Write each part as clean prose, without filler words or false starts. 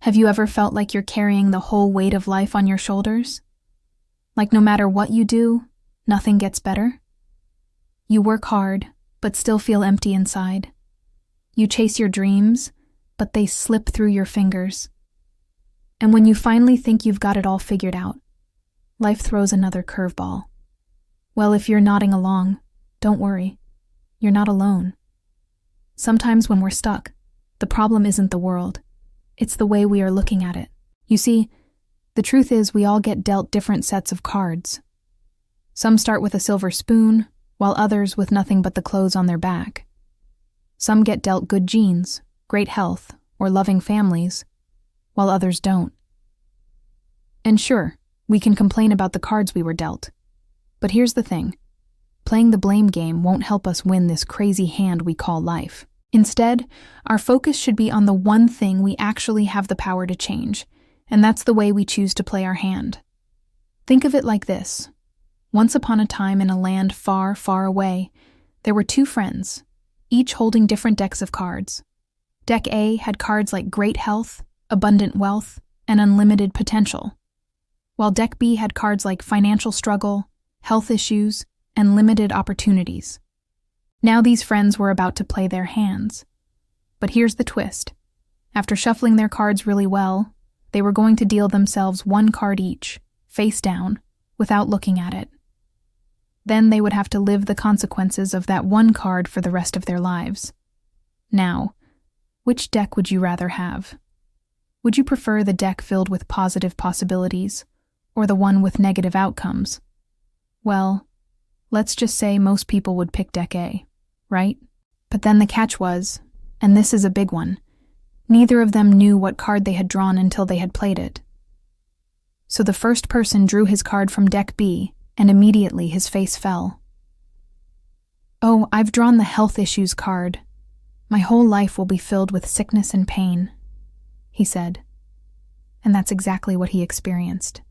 Have you ever felt like you're carrying the whole weight of life on your shoulders? Like no matter what you do, nothing gets better? You work hard, but still feel empty inside. You chase your dreams, but they slip through your fingers. And when you finally think you've got it all figured out, life throws another curveball. Well, if you're nodding along, don't worry. You're not alone. Sometimes when we're stuck, the problem isn't the world. It's the way we are looking at it. You see, the truth is we all get dealt different sets of cards. Some start with a silver spoon, while others with nothing but the clothes on their back. Some get dealt good genes, great health, or loving families, while others don't. And sure, we can complain about the cards we were dealt. But here's the thing. Playing the blame game won't help us win this crazy hand we call life. Instead, our focus should be on the one thing we actually have the power to change, and that's the way we choose to play our hand. Think of it like this. Once upon a time in a land far, far away, there were two friends, each holding different decks of cards. Deck A had cards like great health, abundant wealth, and unlimited potential, while Deck B had cards like financial struggle, health issues, and limited opportunities. Now these friends were about to play their hands. But here's the twist. After shuffling their cards really well, they were going to deal themselves one card each, face down, without looking at it. Then they would have to live the consequences of that one card for the rest of their lives. Now, which deck would you rather have? Would you prefer the deck filled with positive possibilities, or the one with negative outcomes? Well, let's just say most people would pick Deck A, right? But then the catch was, and this is a big one, neither of them knew what card they had drawn until they had played it. So the first person drew his card from Deck B, and immediately his face fell. "Oh, I've drawn the health issues card. My whole life will be filled with sickness and pain," he said. And that's exactly what he experienced.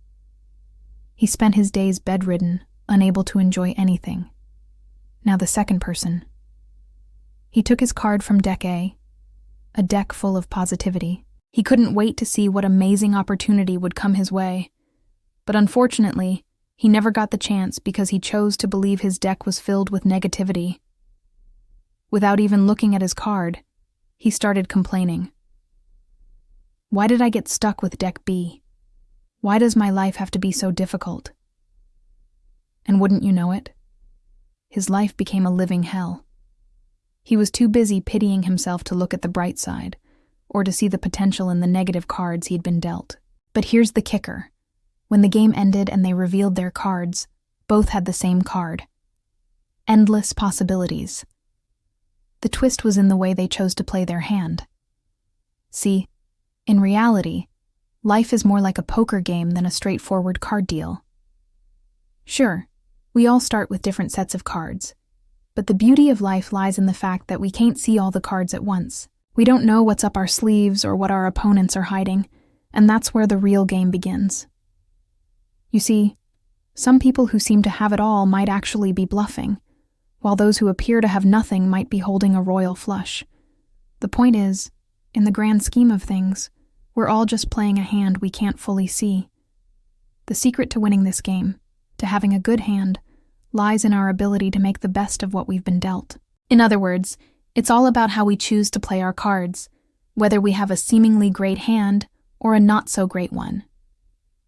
He spent his days bedridden, unable to enjoy anything. Now the second person. He took his card from Deck A, a deck full of positivity. He couldn't wait to see what amazing opportunity would come his way. But unfortunately, he never got the chance because he chose to believe his deck was filled with negativity. Without even looking at his card, he started complaining. Why did I get stuck with Deck B? Why does my life have to be so difficult? And wouldn't you know it? His life became a living hell. He was too busy pitying himself to look at the bright side, or to see the potential in the negative cards he'd been dealt. But here's the kicker. When the game ended and they revealed their cards, both had the same card. Endless possibilities. The twist was in the way they chose to play their hand. See, in reality, life is more like a poker game than a straightforward card deal. Sure, we all start with different sets of cards, but the beauty of life lies in the fact that we can't see all the cards at once. We don't know what's up our sleeves or what our opponents are hiding, and that's where the real game begins. You see, some people who seem to have it all might actually be bluffing, while those who appear to have nothing might be holding a royal flush. The point is, in the grand scheme of things, we're all just playing a hand we can't fully see. The secret to winning this game, to having a good hand, lies in our ability to make the best of what we've been dealt. In other words, it's all about how we choose to play our cards, whether we have a seemingly great hand or a not-so-great one.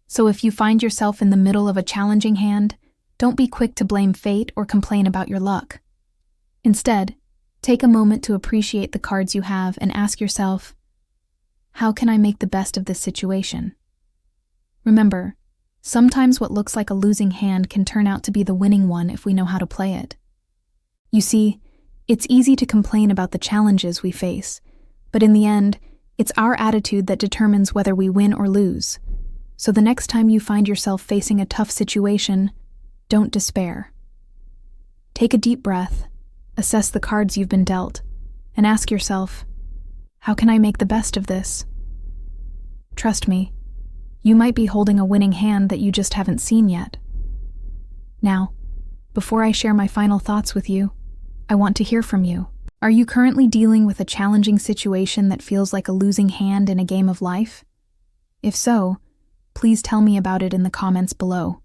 So if you find yourself in the middle of a challenging hand, don't be quick to blame fate or complain about your luck. Instead, take a moment to appreciate the cards you have and ask yourself, how can I make the best of this situation? Remember, sometimes what looks like a losing hand can turn out to be the winning one if we know how to play it. You see, it's easy to complain about the challenges we face, but in the end, it's our attitude that determines whether we win or lose. So the next time you find yourself facing a tough situation, don't despair. Take a deep breath, assess the cards you've been dealt, and ask yourself, how can I make the best of this? Trust me, you might be holding a winning hand that you just haven't seen yet. Now, before I share my final thoughts with you, I want to hear from you. Are you currently dealing with a challenging situation that feels like a losing hand in a game of life? If so, please tell me about it in the comments below.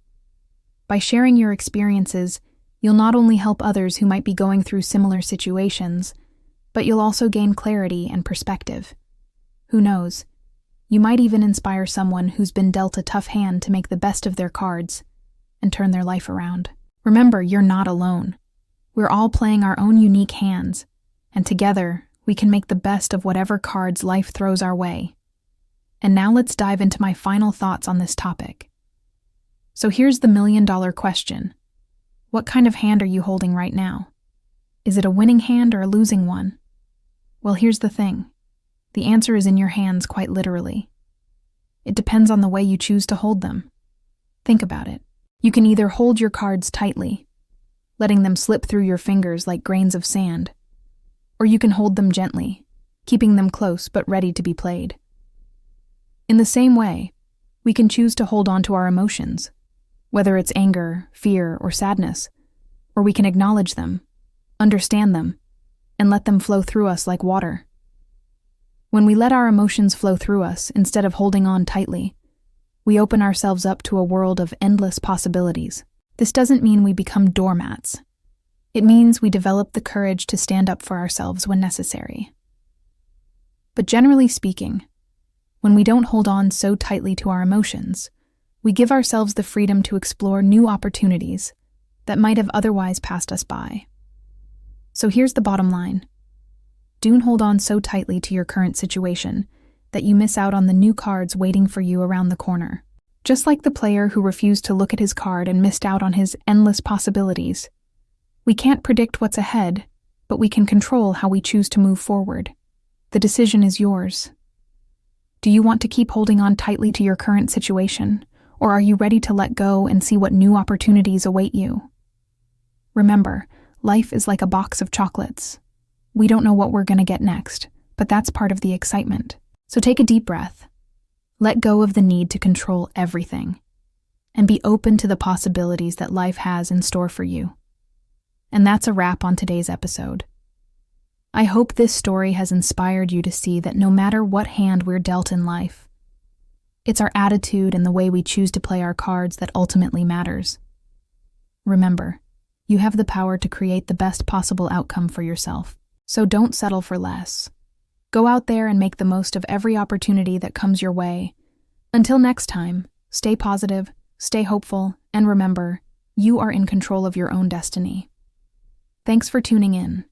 By sharing your experiences, you'll not only help others who might be going through similar situations, but you'll also gain clarity and perspective. Who knows? You might even inspire someone who's been dealt a tough hand to make the best of their cards and turn their life around. Remember, you're not alone. We're all playing our own unique hands, and together, we can make the best of whatever cards life throws our way. And now let's dive into my final thoughts on this topic. So here's the million-dollar question. What kind of hand are you holding right now? Is it a winning hand or a losing one? Well, here's the thing. The answer is in your hands, quite literally. It depends on the way you choose to hold them. Think about it. You can either hold your cards tightly, letting them slip through your fingers like grains of sand, or you can hold them gently, keeping them close but ready to be played. In the same way, we can choose to hold on to our emotions, whether it's anger, fear, or sadness, or we can acknowledge them, understand them, and let them flow through us like water. When we let our emotions flow through us instead of holding on tightly, we open ourselves up to a world of endless possibilities. This doesn't mean we become doormats. It means we develop the courage to stand up for ourselves when necessary. But generally speaking, when we don't hold on so tightly to our emotions, we give ourselves the freedom to explore new opportunities that might have otherwise passed us by. So here's the bottom line. Don't hold on so tightly to your current situation that you miss out on the new cards waiting for you around the corner. Just like the player who refused to look at his card and missed out on his endless possibilities, we can't predict what's ahead, but we can control how we choose to move forward. The decision is yours. Do you want to keep holding on tightly to your current situation, or are you ready to let go and see what new opportunities await you? Remember, life is like a box of chocolates. We don't know what we're going to get next, but that's part of the excitement. So take a deep breath. Let go of the need to control everything, and be open to the possibilities that life has in store for you. And that's a wrap on today's episode. I hope this story has inspired you to see that no matter what hand we're dealt in life, it's our attitude and the way we choose to play our cards that ultimately matters. Remember, you have the power to create the best possible outcome for yourself, so don't settle for less. Go out there and make the most of every opportunity that comes your way. Until next time, stay positive, stay hopeful, and remember, you are in control of your own destiny. Thanks for tuning in.